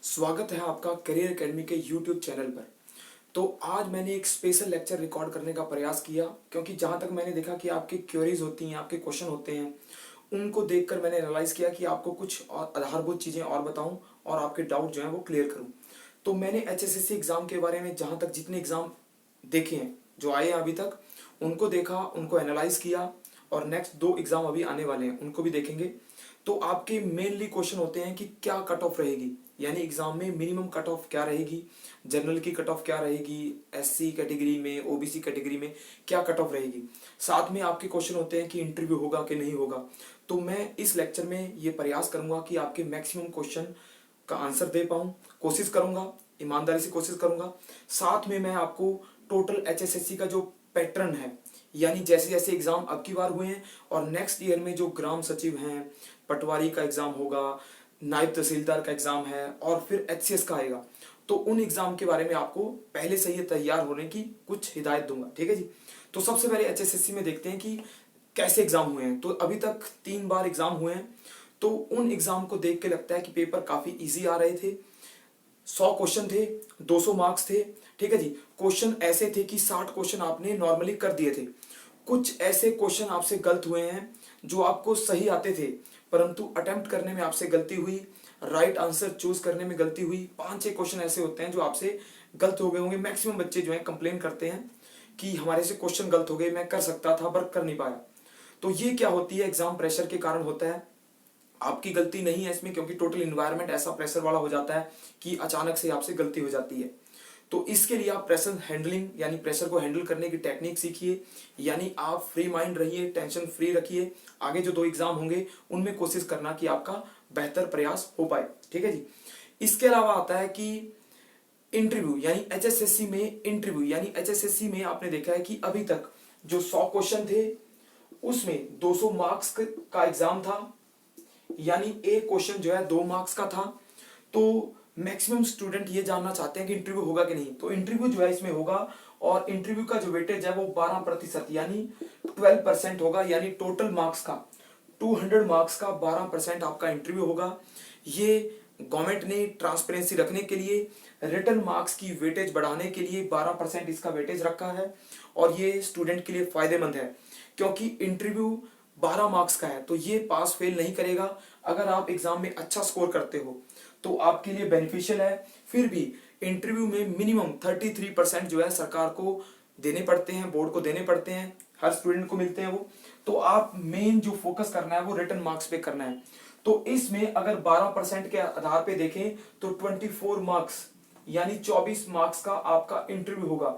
स्वागत है आपका करियर एकेडमी के यूट्यूब चैनल पर। तो आज मैंने एक स्पेशल लेक्चर रिकॉर्ड करने का प्रयास किया, क्योंकि जहाँ तक मैंने देखा कि आपकी क्वेरीज होती हैं, आपके क्वेश्चन होते हैं, उनको देखकर मैंने एनालाइज किया कि आपको कुछ और आधारभूत चीज़ें और बताऊं और आपके डाउट जो हैं वो क्लियर करूं। तो मैंने एचएसएससी एग्ज़ाम के बारे में जहाँ तक जितने एग्ज़ाम देखे हैं जो आए हैं अभी तक, उनको देखा, उनको एनालाइज किया, और नेक्स्ट 2 एग्ज़ाम अभी आने वाले हैं उनको भी देखेंगे। तो आपके मेनली क्वेश्चन होते हैं कि क्या कट ऑफ रहेगी, यानी एग्जाम में मिनिमम कट ऑफ क्या रहेगी, जनरल की कट ऑफ क्या रहेगी, एससी कैटेगरी में, ओबीसी कैटेगरी में क्या कट ऑफ रहेगी। साथ में आपके क्वेश्चन होते हैं कि इंटरव्यू होगा कि नहीं होगा। तो मैं इस लेक्चर में ये प्रयास करूंगा कि आपके मैक्सिमम क्वेश्चन का आंसर दे पाऊँ, कोशिश करूंगा, ईमानदारी से कोशिश करूंगा। साथ में मैं आपको टोटल एचएसएससी का जो पैटर्न है, यानी जैसे जैसे एग्जाम अब की बार हुए हैं और नेक्स्ट ईयर में जो ग्राम सचिव हैं, पटवारी का एग्जाम होगा, नायब तहसीलदार का एग्जाम है और फिर एचसीएस का आएगा, तो उन एग्जाम के बारे में आपको पहले से ही तैयार होने की कुछ हिदायत दूंगा। ठीक है जी। तो सबसे पहले एचएसएससी में देखते हैं कि कैसे एग्जाम हुए हैं। तो अभी तक 3 बार एग्जाम हुए हैं, तो उन एग्जाम को देख के लगता है कि पेपर काफी इजी आ रहे थे। 100 क्वेश्चन थे, 200 मार्क्स थे। ठीक है जी। क्वेश्चन ऐसे थे कि 60 क्वेश्चन आपने नॉर्मली कर दिए थे। कुछ ऐसे क्वेश्चन आपसे गलत हुए हैं जो आपको सही आते थे, परंतु अटेम्प्ट करने में आपसे गलती हुई, राइट आंसर चूज करने में गलती हुई। 5-6 क्वेश्चन ऐसे होते हैं जो आपसे गलत हो गए होंगे। मैक्सिमम बच्चे जो है कंप्लेन करते हैं कि हमारे से क्वेश्चन गलत हो गए, मैं कर सकता था पर कर नहीं पाया। तो ये क्या होती है, एग्जाम प्रेशर के कारण होता है। आपकी गलती नहीं है इसमें, क्योंकि टोटल इन्वायरमेंट ऐसा प्रेशर वाला हो जाता है कि अचानक से आपसे गलती हो जाती है। तो इसके लिए आप प्रेशर हैंडलिंग यानी प्रेशर को हैंडल करने की टेक्निक सीखिए, यानी आप फ्री माइंड रहिए, टेंशन फ्री रखिए। आगे जो 2 एग्जाम होंगे उनमें कोशिश करना कि आपका बेहतर प्रयास हो पाए। ठीक है जी। इसके अलावा आता है कि इंटरव्यू, यानी एचएसएससी में इंटरव्यू, यानी एचएसएससी में आपने देखा है कि अभी तक जो 100 क्वेश्चन थे उसमें 200 मार्क्स का एग्जाम था, यानी एक क्वेश्चन जो है 2 मार्क्स का था। तो मैक्सिमम स्टूडेंट ये जानना चाहते हैं कि इंटरव्यू होगा कि नहीं। तो इंटरव्यू जो है इसमें होगा, और इंटरव्यू का जो वेटेज है वो 12% यानी 12% होगा, यानी टोटल मार्क्स का 200 मार्क्स का 12% आपका इंटरव्यू होगा। ये गवर्नमेंट ने ट्रांसपेरेंसी रखने के लिए, रिटर्न मार्क्स की वेटेज बढ़ाने के लिए 12% इसका वेटेज रखा है, और ये स्टूडेंट के लिए फायदेमंद है, क्योंकि इंटरव्यू 12 मार्क्स का है तो ये पास फेल नहीं करेगा। अगर आप एग्जाम में अच्छा स्कोर करते हो तो आपके लिए बेनिफिशियल है। फिर भी इंटरव्यू में मिनिमम 33% जो है सरकार को देने पड़ते हैं, बोर्ड को देने पड़ते हैं, हर स्टूडेंट को मिलते हैं वो। तो आप मेन जो फोकस करना है वो रिटर्न मार्क्स पे करना है। तो इसमें अगर 12% के आधार पे देखें तो 24 मार्क्स यानी 24 मार्क्स का आपका इंटरव्यू होगा।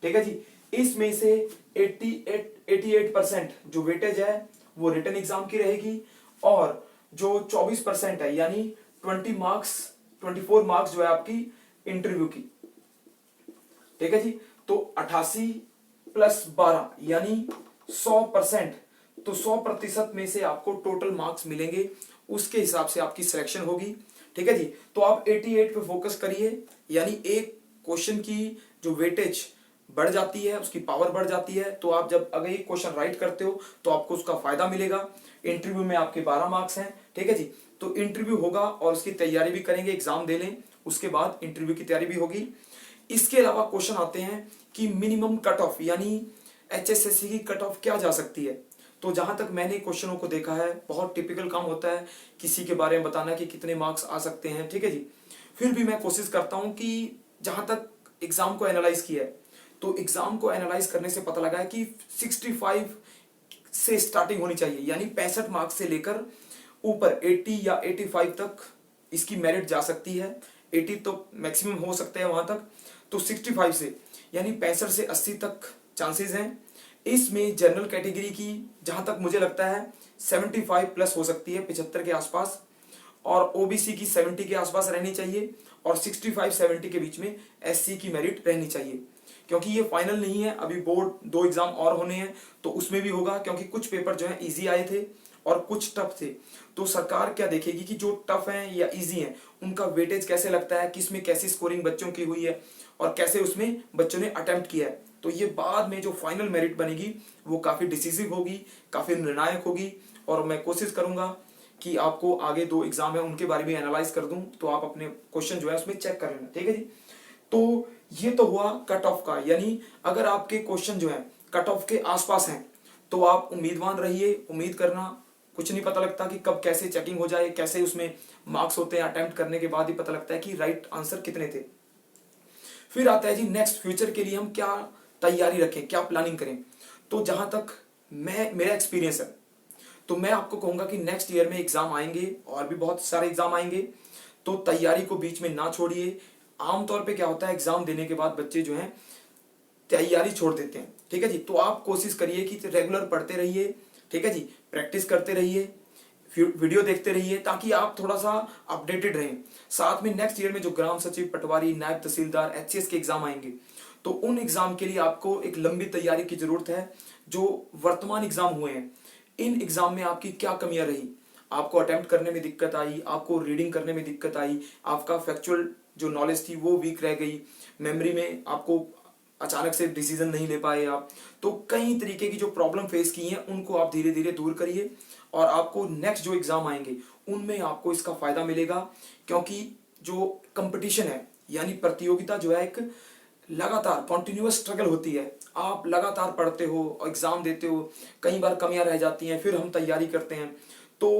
ठीक है जी। इसमें से 88% जो वेटेज है वो रिटर्न एग्जाम की रहेगी, और जो 24% है यानी 24 मार्क्स जो है आपकी इंटरव्यू की। ठीक है जी। तो 88 प्लस 12 यानी 100%। तो 100% में से आपको टोटल मार्क्स मिलेंगे, उसके हिसाब से आपकी सिलेक्शन होगी। ठीक है जी। तो आप 88 पे फोकस करिए, यानी एक क्वेश्चन की जो वेटेज बढ़ जाती है, उसकी पावर बढ़ जाती है, तो आप जब अगर एक क्वेश्चन राइट करते हो तो आपको उसका फायदा मिलेगा। इंटरव्यू में आपके 12 मार्क्स हैं। ठीक है जी। तो इंटरव्यू होगा और उसकी तैयारी भी करेंगे, एग्जाम दे लें, उसके बाद इंटरव्यू की तैयारी भी होगी। इसके अलावा क्वेश्चन आते हैं कि मिनिमम कट ऑफ, यानी एचएसएससी की कट ऑफ क्या जा सकती है। तो जहां तक मैंने क्वेश्चनों को देखा है, बहुत टिपिकल काम होता है किसी के बारे में बताना कि कितने मार्क्स आ सकते हैं। ठीक है जी। फिर भी मैं कोशिश करता हूं कि जहां तक एग्जाम को एनालाइज किया है, तो एग्जाम को एनालाइज करने से पता लगा है कि 65 से स्टार्टिंग होनी चाहिए, यानी 65 मार्क्स से लेकर ऊपर 80 या 85 तक इसकी मेरिट जा सकती है। 80 तो मैक्सिमम हो सकते हैं वहां तक। तो 65 से यानी 65 से 80 तक चांसेस हैं। इसमें जनरल कैटेगरी की जहां तक मुझे लगता है 75 प्लस हो सकती है, 75 के आसपास, और ओबीसी की 70 के आसपास रहनी चाहिए, और 65-70 के बीच में एससी की मेरिट रहनी चाहिए। क्योंकि ये फाइनल नहीं है, अभी बोर्ड 2 एग्जाम और होने हैं तो उसमें भी होगा, क्योंकि कुछ पेपर जो है इजी आए थे और कुछ टफ थे। तो सरकार क्या देखेगी कि जो टफ हैं या इजी हैं उनका वेटेज कैसे लगता है, किसमें कैसी स्कोरिंग बच्चों की हुई है और कैसे उसमें बच्चों ने अटेम्प्ट किया है। तो ये बाद में जो फाइनल मेरिट बनेगी वो काफी डिसीसिव होगी, काफी निर्णायक होगी, और मैं कोशिश करूंगा कि आपको आगे 2 एग्जाम है उनके बारे में एनालाइज कर दूं, तो आप अपने क्वेश्चन जो है उसमें चेक कर लेना, ठीक है जी। तो ये तो हुआ कट ऑफ का, यानी अगर आपके क्वेश्चन जो है कट ऑफ के आसपास हैं तो आप उम्मीदवान रहिए। उम्मीद करना, कुछ नहीं पता लगता कि कब कैसे चेकिंग हो जाए, कैसे उसमें मार्क्स होते हैं, अटेम्प्ट करने के बाद ही पता लगता है कि राइट आंसर कितने थे। फिर आता है जी नेक्स्ट, फ्यूचर के लिए हम क्या तैयारी रखें, क्या प्लानिंग करें। तो जहां तक मेरा एक्सपीरियंस है, तो मैं आपको कहूंगा कि नेक्स्ट ईयर में एग्जाम आएंगे और भी बहुत सारे एग्जाम आएंगे, तो तैयारी को बीच में ना छोड़िए। आमतौर पे क्या होता है, एग्जाम देने के बाद बच्चे जो हैं तैयारी छोड़ देते हैं, ठीक है जी। तो आप कोशिश करिए कि रेगुलर पढ़ते रहिए, ठीक है जी, प्रैक्टिस करते रहिए, वीडियो देखते रहिए, ताकि आप थोड़ा सा अपडेटेड रहें। साथ में नेक्स्ट ईयर में जो ग्राम सचिव, पटवारी, नायब तहसीलदार, एचसीएस के एग्जाम आएंगे, तो उन एग्जाम के लिए आपको एक लंबी तैयारी की जरूरत है। जो वर्तमान एग्जाम हुए हैं, इन एग्जाम में आपकी क्या कमियां रही, आपको अटेम्प्ट करने में दिक्कत आई, आपको रीडिंग करने में दिक्कत आई, आपका फैक्चुअल जो नॉलेज थी वो वीक रह गई, मेमोरी में आपको अचानक से डिसीजन नहीं ले पाए आप, तो कई तरीके की जो प्रॉब्लम फेस की हैं उनको आप धीरे धीरे दूर करिए, और आपको नेक्स्ट जो एग्जाम आएंगे उनमें आपको इसका फायदा मिलेगा। क्योंकि जो कंपटीशन है, यानी प्रतियोगिता जो है, एक लगातार कॉन्टिन्यूअस स्ट्रगल होती है। आप लगातार पढ़ते हो, एग्जाम देते हो, कई बार कमियां रह जाती हैं, फिर हम तैयारी करते हैं। तो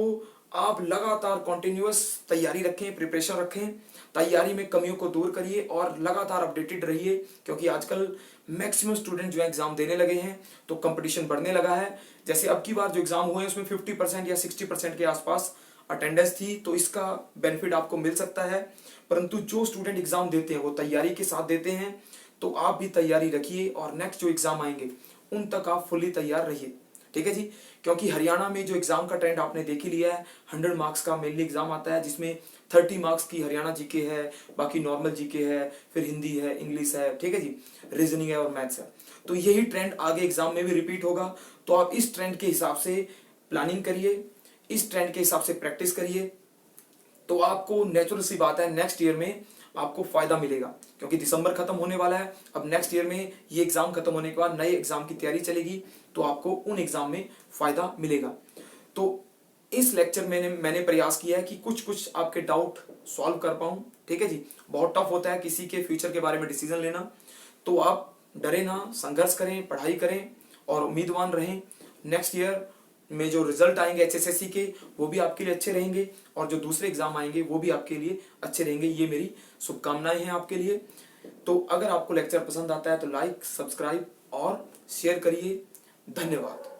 आप लगातार कॉन्टिन्यूअस तैयारी रखें, प्रिपरेशन रखें, तैयारी में कमियों को दूर करिए और लगातार अपडेटेड रहिए। क्योंकि आजकल मैक्सिमम स्टूडेंट जो है एग्जाम देने लगे हैं, तो कंपटीशन बढ़ने लगा है। जैसे अब की बार जो एग्जाम हुए हैं उसमें 50% या 60% के आसपास अटेंडेंस थी, तो इसका बेनिफिट आपको मिल सकता है। परंतु जो स्टूडेंट एग्जाम देते हैं वो तैयारी के साथ देते हैं, तो आप भी तैयारी रखिए और नेक्स्ट जो एग्जाम आएंगे उन तक आप फुल्ली तैयार रहिए, ठीक है जी। क्योंकि हरियाणा में जो एग्जाम का ट्रेंड आपने देख ही लिया है, 100 मार्क्स का मेनली एग्जाम आता है, जिसमें 30 मार्क्स की हरियाणा जीके है, बाकी नॉर्मल जीके है, फिर हिंदी है, इंग्लिश है, ठीक है जी, रीजनिंग है और मैथ्स है। तो यही ट्रेंड आगे एग्जाम में भी रिपीट होगा। तो आप इस ट्रेंड के हिसाब से प्लानिंग करिए, इस ट्रेंड के हिसाब से प्रैक्टिस करिए, तो आपको नेचुरल सी बात है नेक्स्ट ईयर में आपको फायदा मिलेगा। क्योंकि दिसंबर खत्म होने वाला है, अब नेक्स्ट ईयर में ये एग्जाम खत्म होने के बाद नए एग्जाम की तैयारी चलेगी, तो आपको उन एग्जाम में फायदा मिलेगा। तो इस लेक्चर में मैंने प्रयास किया है कि कुछ कुछ आपके डाउट सॉल्व कर पाऊं, ठीक है जी। बहुत टफ होता है किसी के फ्यूचर के बारे में डिसीजन लेना, तो आप डरे ना, संघर्ष करें, पढ़ाई करें और उम्मीदवान रहें। नेक्स्ट ईयर में जो रिजल्ट आएंगे एचएसएससी के, वो भी आपके लिए अच्छे रहेंगे, और जो दूसरे एग्जाम आएंगे वो भी आपके लिए अच्छे रहेंगे। ये मेरी शुभकामनाएं हैं आपके लिए। तो अगर आपको लेक्चर पसंद आता है तो लाइक, सब्सक्राइब और शेयर करिए। धन्यवाद।